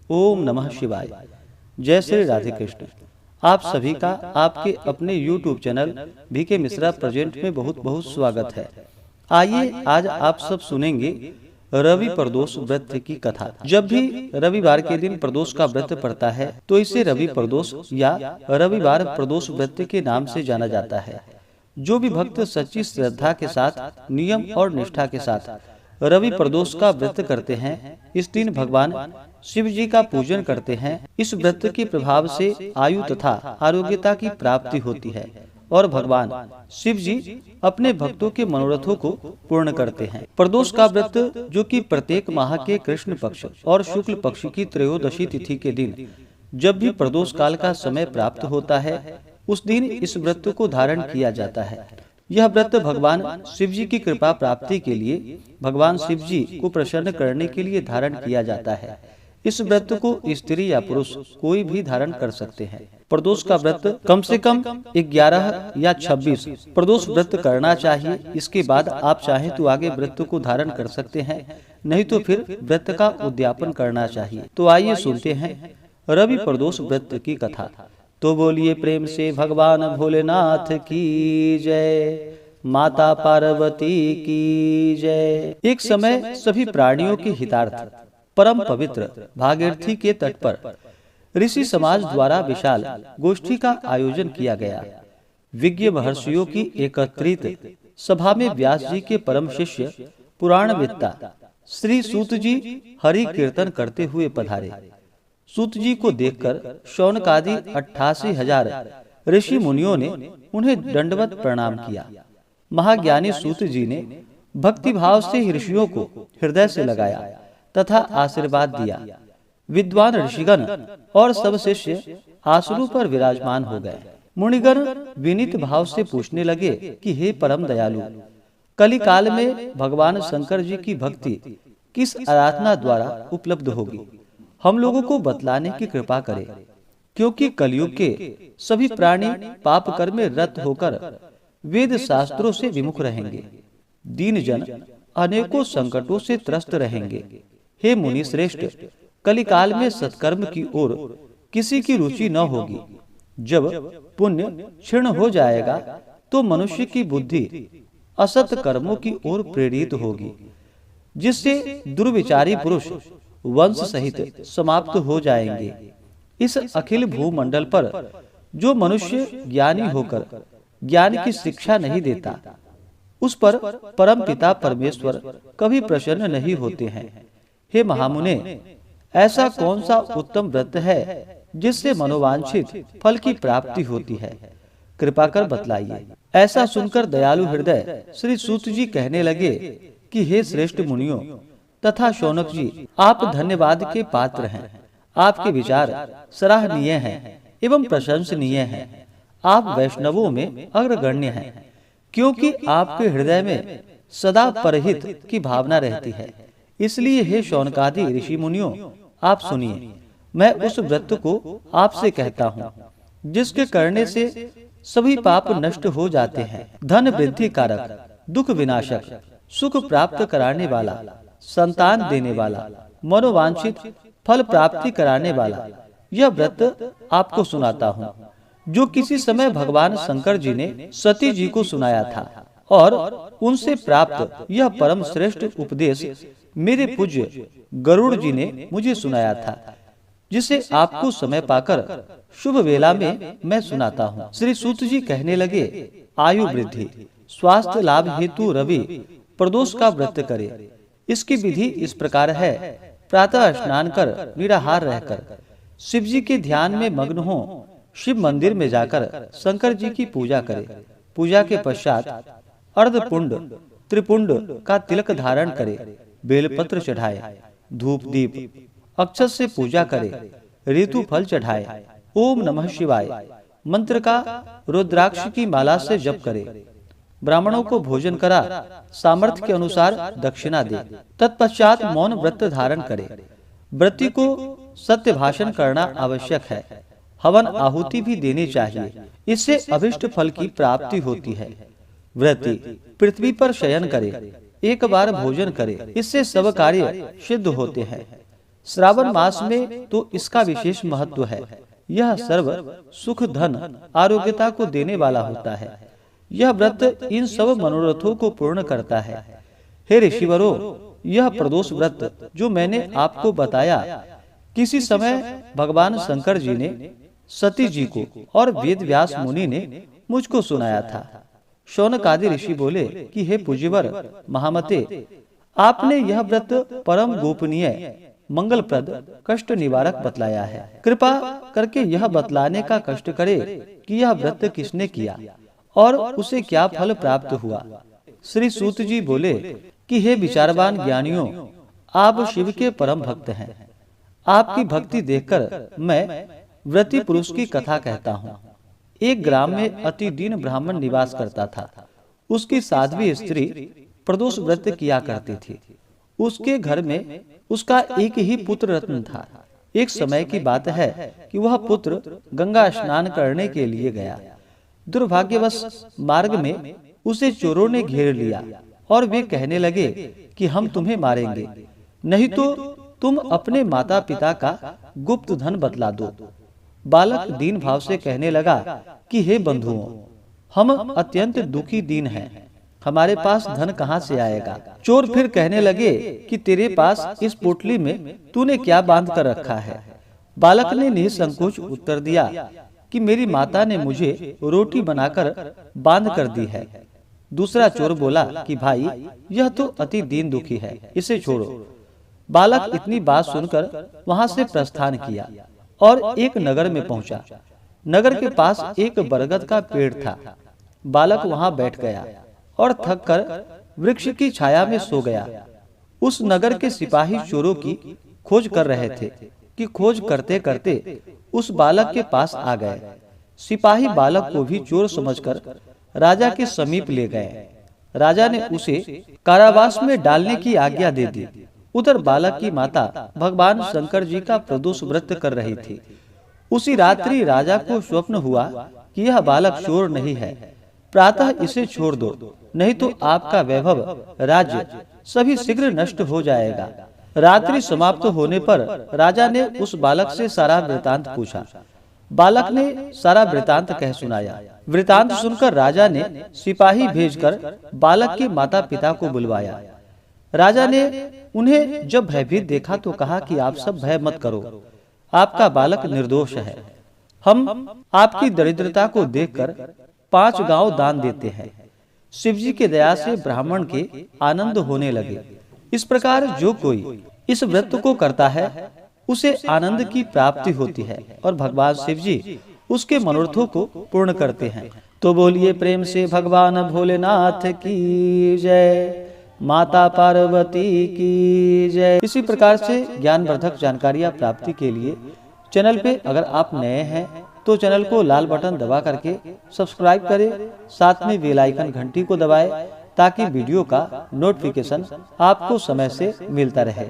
ओम नमः शिवाय। जय श्री राधे कृष्ण। आप सभी का आपके अपने YouTube channel BK Mishra present में बहुत बहुत स्वागत है। आइए आज आप सब सुनेंगे रवि प्रदोष व्रत की कथा। जब भी रविवार के दिन प्रदोष का व्रत पड़ता है तो इसे रवि प्रदोष या रविवार प्रदोष व्रत के नाम से जाना जाता है। जो भी भक्त सच्ची श्रद्धा के साथ नियम और निष्ठा के साथ रवि प्रदोष का व्रत करते हैं, इस दिन भगवान शिव जी का पूजन करते हैं। इस व्रत के प्रभाव से आयु तथा आरोग्यता की प्राप्ति होती है और भगवान शिव जी अपने भक्तों के मनोरथों को पूर्ण करते हैं। प्रदोष का व्रत, जो कि प्रत्येक माह के कृष्ण पक्ष और शुक्ल पक्ष की त्रयोदशी तिथि के दिन जब भी प्रदोष काल का समय प्राप्त होता है, उस दिन इस व्रत को धारण किया जाता है। यह व्रत भगवान शिव जी की कृपा प्राप्ति के लिए, भगवान शिव जी को प्रसन्न करने के लिए धारण किया जाता है। इस व्रत को स्त्री या पुरुष कोई भी धारण कर सकते हैं। प्रदोष का व्रत कम से कम 11 या 26 प्रदोष व्रत करना चाहिए। इसके बाद आप चाहें तो आगे व्रत को धारण कर सकते हैं, नहीं तो फिर व्रत का उद्यापन करना चाहिए। तो आइए सुनते हैं रवि प्रदोष व्रत की कथा। तो बोलिए प्रेम से भगवान भोलेनाथ की जय, माता पार्वती की जय। एक समय सभी प्राणियों के हितार्थ परम पवित्र भागीरथी के तट पर ऋषि समाज द्वारा विशाल गोष्ठी का आयोजन किया गया। विज्ञ महर्षियों की एकत्रित सभा में व्यास जी के परम शिष्य पुराणवेत्ता श्री सूत जी हरि कीर्तन करते हुए पधारे। सूत जी को देखकर शौनकादि 88,000 ऋषि मुनियों ने उन्हें दंडवत प्रणाम किया। महाज्ञानी सूत जी ने भक्ति भाव से ऋषियों को हृदय से लगाया तथा आशीर्वाद दिया। विद्वान ऋषिगण और सब शिष्य आसनों पर विराजमान हो गए। मुनिगण विनीत भाव से पूछने लगे कि हे परम दयालु, कली काल में भगवान शंकर जी की भक्ति किस आराधना द्वारा उपलब्ध होगी? हम लोगों को बतलाने की कृपा करें, क्योंकि कलयुग के सभी प्राणी पाप कर्म में रत होकर वेद शास्त्रों से विमुख रहेंगे। दीन जन अनेकों संकटों से त्रस्त रहेंगे। हे मुनि श्रेष्ठ, कलिकाल में सत्कर्म की ओर किसी की रुचि न होगी। जब पुण्य क्षीण हो जाएगा तो मनुष्य की बुद्धि असत कर्मों की ओर प्रेरित होगी, जिससे दुर्विचारी पुरुष वंश सहित समाप्त हो जाएंगे। इस अखिल भूमंडल पर जो मनुष्य ज्ञानी होकर ज्ञान की शिक्षा नहीं देता, उस पर परम पिता परमेश्वर कभी प्रसन्न नहीं होते हैं। हे महामुने, ऐसा कौन सा उत्तम व्रत है जिससे मनोवांछित फल की प्राप्ति होती है? कृपा कर बतलाइए। ऐसा सुनकर दयालु हृदय श्री सूत जी कहने लगे कि हे श्रेष्ठ मुनियों तथा शौनक जी, आप धन्यवाद के पात्र हैं। आपके विचार सराहनीय हैं एवं प्रशंसनीय हैं। आप वैष्णवों में अग्रगण्य हैं, क्योंकि आपके हृदय में सदा परहित की भावना रहती है। इसलिए हे शौनकादि ऋषि मुनियों, आप सुनिए। मैं उस व्रत को आपसे कहता हूँ जिसके करने से सभी पाप नष्ट हो जाते हैं। धन वृद्धि कारक, दुख विनाशक, सुख प्राप्त कराने वाला, संतान देने वाला, मनोवांछित फल प्राप्ति कराने वाला यह व्रत आपको सुनाता हूँ, जो किसी समय भगवान शंकर जी ने सती जी को सुनाया था और उनसे प्राप्त यह परम श्रेष्ठ उपदेश मेरे पूज्य गरुड़ जी ने मुझे सुनाया था, जिसे आपको समय पाकर शुभ वेला में मैं सुनाता हूँ। श्री सूत जी कहने लगे, आयु वृद्धि स्वास्थ्य लाभ हेतु रवि प्रदोष का व्रत करे। इसकी विधि इस प्रकार है। प्रातः स्नान कर निराहार रहकर शिव जी के ध्यान में मग्न हो शिव मंदिर में जाकर शंकर जी की पूजा करे। पूजा के पश्चात अर्धपुंड त्रिपुंड का तिलक धारण करे, बेलपत्र चढ़ाए, धूप दीप अक्षत से पूजा करे, ऋतु फल चढ़ाए, ओम नमः शिवाय मंत्र का रुद्राक्ष की माला से जप करे, ब्राह्मणों को भोजन करा, सामर्थ्य के अनुसार दक्षिणा दे। तत्पश्चात मौन व्रत धारण करे। व्रती को सत्य भाषण करना आवश्यक है। हवन आहुति भी देनी चाहिए, इससे अभिष्ट फल की प्राप्ति होती है। व्रती पृथ्वी पर शयन करे, एक बार भोजन करे, इससे सब कार्य सिद्ध होते हैं। श्रावण मास में तो इसका विशेष महत्व है। यह सर्व सुख, धन, आरोग्यता को देने वाला होता है। यह व्रत इन सब मनोरथों को पूर्ण करता है। हे ऋषिवरों, यह प्रदोष व्रत जो मैंने आपको बताया, किसी समय भगवान शंकर जी ने सती जी को और वेद व्यास मुनि ने मुझको सुनाया था। शौनक आदि ऋषि बोले कि हे पूज्यवर महामते, आपने यह व्रत परम गोपनीय, मंगलप्रद, कष्ट निवारक बतलाया है। कृपा करके यह बतलाने का कष्ट करे कि यह व्रत किसने किया और उसे क्या फल प्राप्त हुआ। श्री सूत जी बोले कि हे विचारवान ज्ञानियों, आप शिव के परम भक्त हैं। आपकी भक्ति देखकर मैं व्रती पुरुष की कथा कहता हूँ। एक ग्राम में अति दीन ब्राह्मण निवास करता था। उसकी साध्वी स्त्री प्रदोष व्रत किया करती थी। उसके घर में उसका एक ही पुत्र रत्न था। एक समय की बात है कि वह पुत्र गंगा स्नान करने के लिए गया। दुर्भाग्यवश मार्ग में उसे चोरों ने घेर लिया और वे कहने लगे कि हम तुम्हें मारेंगे, नहीं तो तुम अपने माता पिता का गुप्त धन बतला दो। बालक दीन भाव से कहने लगा कि हे बंधुओं, हम अत्यंत दुखी दीन हैं, हमारे पास धन कहाँ से आएगा। चोर फिर कहने लगे कि तेरे पास इस पोटली में तूने क्या बांध कर रखा है। बालक ने निसंकोच उत्तर दिया कि मेरी माता ने मुझे रोटी बनाकर बांध कर दी है। दूसरा चोर बोला कि भाई, यह तो अति दीन दुखी है, इसे छोड़ो। बालक इतनी बात सुनकर वहां से प्रस्थान किया और एक नगर में पहुंचा। नगर के पास एक बरगद का पेड़ था। बालक वहां बैठ गया और थककर वृक्ष की छाया में सो गया। उस नगर के सिपाही चोरों की खोज कर रहे थे कि खोज करते करते उस बालक के पास आ गए। सिपाही बालक को भी चोर समझकर राजा के समीप ले गए। राजा ने उसे कारावास में डालने की आज्ञा दे दी। उधर बालक की माता भगवान शंकर जी का प्रदोष व्रत कर रही थी। उसी रात्रि राजा को स्वप्न हुआ कि यह बालक चोर नहीं है, प्रातः इसे छोड़ दो, नहीं तो आपका वैभव, राज्य सभी शीघ्र नष्ट हो जाएगा। रात्रि समाप्त होने पर राजा ने उस बालक से सारा वृतांत पूछा। बालक ने सारा वृतांत कह सुनाया। वृतांत सुनकर राजा ने सिपाही भेजकर बालक के माता पिता को बुलवाया। राजा ने उन्हें जब भयभीत देखा तो कहा कि आप सब भय मत करो, आपका बालक निर्दोष है। हम आपकी दरिद्रता को देखकर 5 गांव दान देते हैं। शिवजी की दया से ब्राह्मण के आनंद होने लगे। इस प्रकार जो कोई इस व्रत को करता है उसे आनंद की प्राप्ति होती है और भगवान शिवजी उसके मनोरथों को पूर्ण करते हैं। तो बोलिए प्रेम से भगवान भोलेनाथ की जय, माता पार्वती की जय। इसी प्रकार से ज्ञानवर्धक जानकारियाँ प्राप्ति के लिए चैनल पे अगर आप नए हैं तो चैनल को लाल बटन दबा करके सब्सक्राइब करें, साथ में बेल आइकन घंटी को दबाएं ताकि वीडियो का नोटिफिकेशन आपको समय से मिलता रहे।